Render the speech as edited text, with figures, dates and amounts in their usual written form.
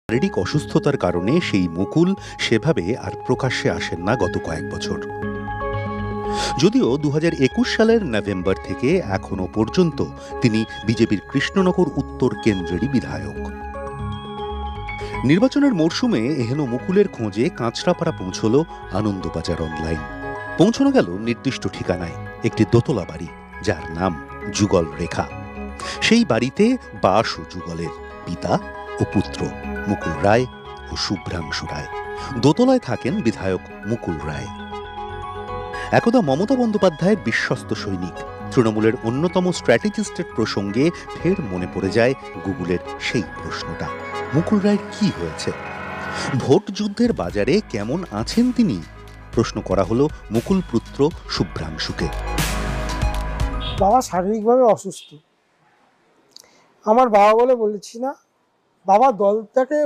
শারীরিক অসুস্থতার কারণে সেই মুকুল সেভাবে আর প্রকাশ্যে আসেন না গত কয়েক বছর। যদিও 2021 সালের নভেম্বর থেকে এখনো পর্যন্ত তিনি বিজেপির কৃষ্ণনগর উত্তর কেন্দ্রেরই বিধায়ক। নির্বাচনের মরশুমে এহেন মুকুলের খোঁজে কাঁচরাপাড়া পৌঁছল আনন্দবাজার অনলাইন। পৌঁছানো গেল নির্দিষ্ট ঠিকানায়, একটি দোতলা বাড়ি যার নাম যুগল রেখা। সেই বাড়িতে বাস ও যুগলের পিতা ও পুত্র মুকুল রায় ও শুভ্রাংশু রায়। দোতলায় থাকেন বিধায়ক মুকুল রায়। একদা মমতা বন্দ্যোপাধ্যায়ের বিশ্বস্ত সৈনিক, তৃণমূলের অন্যতম স্ট্র্যাটেজিস্টের প্রসঙ্গে ফের মনে পড়ে যায় গুগলের সেই প্রশ্নটা, মুকুল রায়ের কি হয়েছে? ভোট যুদ্ধের বাজারে কেমন আছেন তিনি? প্রশ্ন করা হলো মুকুল পুত্র শুভ্রাংশুকে। বাবা শারীরিকভাবে অসুস্থ। আমার বাবা বলে বলেছি না, বাবা দলটাকে